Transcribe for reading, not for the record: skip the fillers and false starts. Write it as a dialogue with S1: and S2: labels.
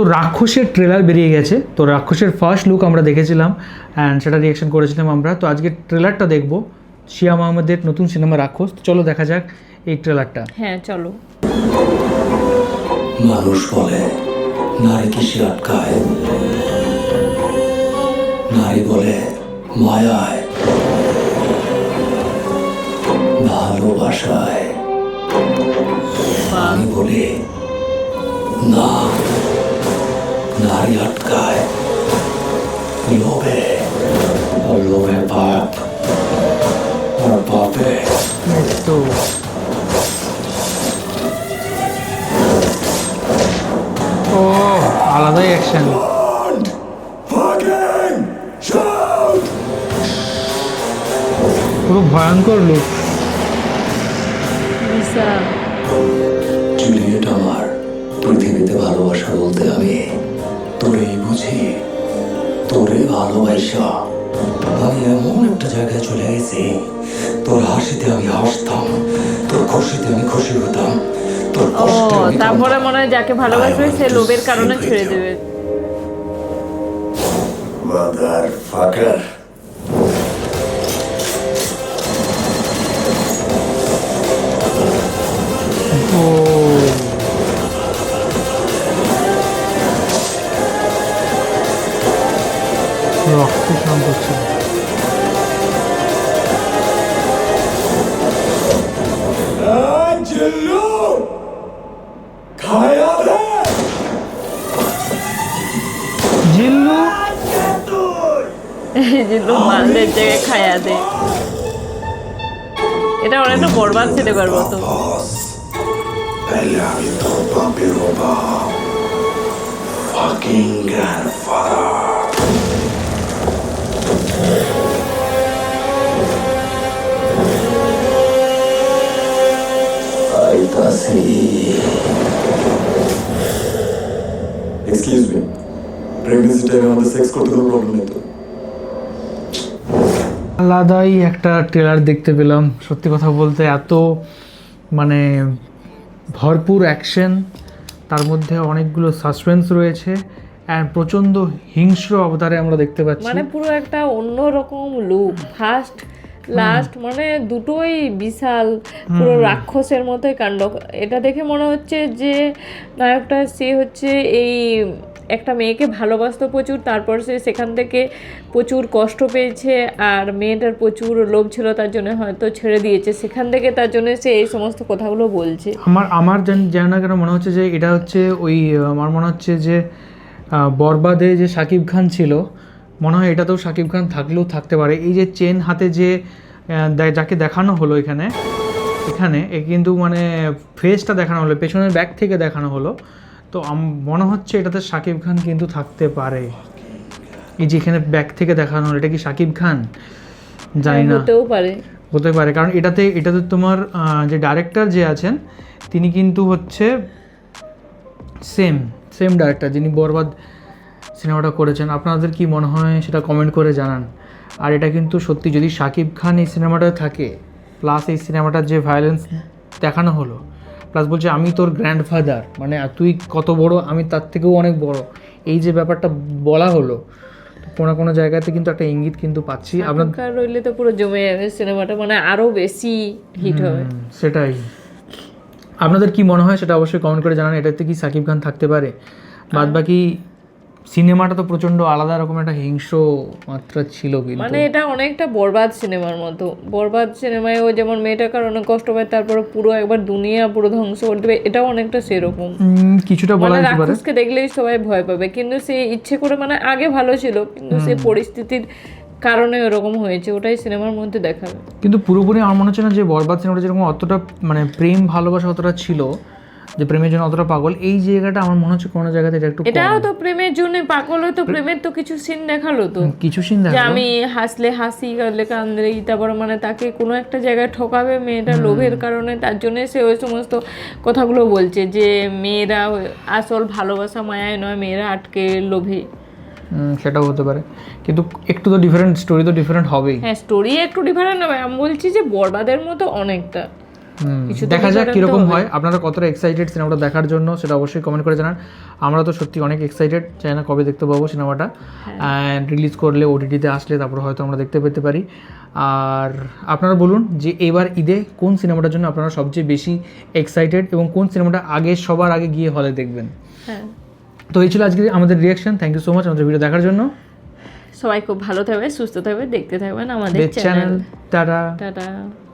S1: তো রাক্ষসের ট্রেলার বেরিয়ে গেছে, তো রাক্ষসের ফার্স্ট লুক আমরা দেখেছিলাম অ্যান্ড সেটা রিয়াকশন করেছিলাম আমরা। তো আজকে ট্রেলারটা দেখবো শিয়াম আহমেদের নতুন সিনেমা রাক্ষস। তো চলো দেখা যাক এই ট্রেলারটা।
S2: হ্যাঁ চলো।
S3: মানুষ বলে নারী কিসে আটকায়, নারী বলে মায়ায়, ভালোবাসায়। আমি বলি না, নারী আটকায় লোভে, আর লোভে পাপ, আর পাপে
S1: তো ও আলাদাই অ্যাকশন, পুরো ভয়ঙ্কর লুক।
S2: বিশাল।
S3: জুলিয়েট আমার, পৃথিবীতে ভালোবাসা বলতে আমি তোরেই বুঝি। তোরে ভালোবাসা আমি এমন একটা জায়গায় চলে গেছি, তোর হাসিতে আমি হাসতাম, তোর খুশিতে আমি খুশি হতাম, তোর
S2: ও
S3: কষ্টে আমি
S2: তারপরে মনে হয় যাকে ভালোবাসবে সে লোভের কারণে ছেড়ে দেবে।
S3: Motherfucker.
S1: ও রক্ত শান্ত হচ্ছে।
S3: जिल्लू खाया दे
S1: জিল্লু
S2: জিল্লু মালদের জায়গায় খায়া দে। এটা অনেকটা বরবাদ সিনেমার মতো।
S3: पहले अभी तो पापी रोबा fucking grandfather.
S4: Excuse me, pregnancy টাইমে আমাদের সেক্স করতে কোনো প্রবলেম নেই তো?
S1: আলাদাই একটা ট্রেলার দেখতে পেলাম। সত্যি কথা বলতে এত মানে ভরপুর অ্যাকশন, তার মধ্যে অনেকগুলো সাসপেন্স রয়েছে অ্যান্ড প্রচণ্ড হিংস্র অবতারে আমরা দেখতে পাচ্ছি।
S2: মানে পুরো একটা অন্যরকম লুক, ফার্স্ট লাস্ট মানে দুটোই বিশাল, পুরো রাক্ষসের মতোই কাণ্ড। এটা দেখে মনে হচ্ছে যে নায়কটা সে হচ্ছে এই একটা মেয়েকে ভালোবাসতো প্রচুর, তারপর সে সেখান থেকে প্রচুর কষ্ট পেয়েছে আর মেয়েটার প্রচুর লোভ ছিল, তার জন্য হয়তো ছেড়ে দিয়েছে, সেখান থেকে তার জন্য সে এই সমস্ত কথাগুলো বলছে।
S1: আমার জানি না কেন মনে হচ্ছে যে এটা হচ্ছে ওই আমার মনে হচ্ছে যে বরবাদে যে শাকিব খান ছিল, মনে হয় এটাতেও শাকিব খান থাকলেও থাকতে পারে। এই যে চেন হাতে যে যাকে দেখানো হলো এখানে এ কিন্তু মানে ফেসটা দেখানো হলো, পেছনের ব্যাক থেকে দেখানো হলো, তো মনে হচ্ছে এটাতে শাকিব খান কিন্তু থাকতে পারে। এই যে এখানে ব্যাক থেকে দেখানো হলো, এটা কি শাকিব খান জানি না, হতে পারে কারণ এটাতে তোমার যে ডাইরেক্টর যে আছেন তিনি কিন্তু হচ্ছে সেম ডাইরেক্টর যিনি বরবাদ সিনেমাটা করেছেন। আপনাদের কি মনে হয় সেটা কমেন্ট করে জানান। আর এটা কিন্তু সত্যি যদি শাকিব খান এই সিনেমাটা থাকে, প্লাস এই সিনেমাটার যে ভায়োলেন্স দেখানো হলো, প্লাস বলছে আমি তোর গ্র্যান্ডফাদার, মানে তুই কত বড়, আমি তার থেকেও অনেক বড়, এই যে ব্যাপারটা বলা হলো, কোনো জায়গাতে কিন্তু একটা ইঙ্গিত কিন্তু পাচ্ছি।
S2: আপনার রইলে তো পুরো জমে যাবে সিনেমাটা, মানে আরও বেশি হিট হবে।
S1: সেটাই, আপনাদের কি মনে হয় সেটা অবশ্যই কমেন্ট করে জানান। এটাতে কি শাকিব খান থাকতে পারে? বাদবাকি সিনেমাটা তো প্রচণ্ড আলাদা রকম একটা হিংস্র মাত্রা ছিল, কিন্তু
S2: মানে এটা অনেকটা বরবাদ সিনেমার মতো। বরবাদ সিনেমায় ও যেমন মেয়েটার কারণে কষ্ট পায়, তারপরে পুরো একবার দুনিয়া পুরো ধ্বংস করে দেবে, এটাও অনেকটা সেরকম
S1: কিছুটা বলা যেতে পারে।
S2: রাক্ষসকে দেখলেই সবাই ভয় পাবে, কিন্তু সে ইচ্ছে করে মানে আগে ভালো ছিল, কিন্তু সে পরিস্থিতির কারণে ওরকম হয়েছে, ওটাই সিনেমার মধ্যে দেখাবে।
S1: কিন্তু পুরোপুরি আমার মনে হচ্ছে না যে বরবাদ সিনেমাটা যেরকম অতটা মানে প্রেম ভালোবাসা অতটা ছিল, যে প্রেমের জন্য অতটা পাগল, এই জায়গাটা আমার মনে হচ্ছে কোনো জায়গাতে এটা একটু
S2: এটাও তো প্রেমের জন্য পাগল, হতো প্রেমের তো কিছু সিন দেখালো, তো
S1: কিছু সিন
S2: যে
S1: দেখালো
S2: আমি হাসলে হাসি, কাঁদলে কাঁদলে, তারপর মানে তাকে কোনো একটা জায়গায় ঠকাবে মেয়েটা লোভের কারণে, তার জন্য সে ওই সমস্ত কথাগুলো বলছে যে মেয়েরা আসল ভালোবাসা মায়ায় নয়, মেয়েরা আটকে লোভে।
S1: সেটাও হতে পারে, কিন্তু একটু তো ডিফারেন্ট, স্টোরি তো ডিফারেন্ট হবেই।
S2: হ্যাঁ স্টোরি একটু ডিফারেন্ট হবে, আমি বলছি যে বরবাদের মতো অনেকটা। কিছু তো
S1: দেখা যাক
S2: বিতরণ তো
S1: কীরকম
S2: হবে।
S1: হয়, আপনারা কতটা এক্সাইটেড সিনেমাটা দেখার জন্য সেটা অবশ্যই কমেন্ট করে জানান। আমরা তো সত্যি অনেক এক্সাইটেড, চাই না কবে দেখতে পাবো সিনেমাটা, অ্যান্ড রিলিজ করলে ওটিটিতে আসলে তারপর হয়তো আমরা দেখতে পেতে পারি। আর আপনারা বলুন যে এবার ঈদে কোন সিনেমাটার জন্য আপনারা সবচেয়ে বেশি এক্সাইটেড এবং কোন সিনেমাটা সবার আগে গিয়ে হলে দেখবেন।
S2: হ্যাঁ,
S1: তো এই ছিল আজকে আমাদের reaction. Thank you so much আমাদের ভিডিও দেখার জন্য।
S2: সবাই খুব ভালো থাকবে, সুস্থ থাকবে, দেখতে থাকবেন আমাদের
S1: চ্যানেল
S2: চ্যানেল।
S1: টাটা।
S2: টাটা।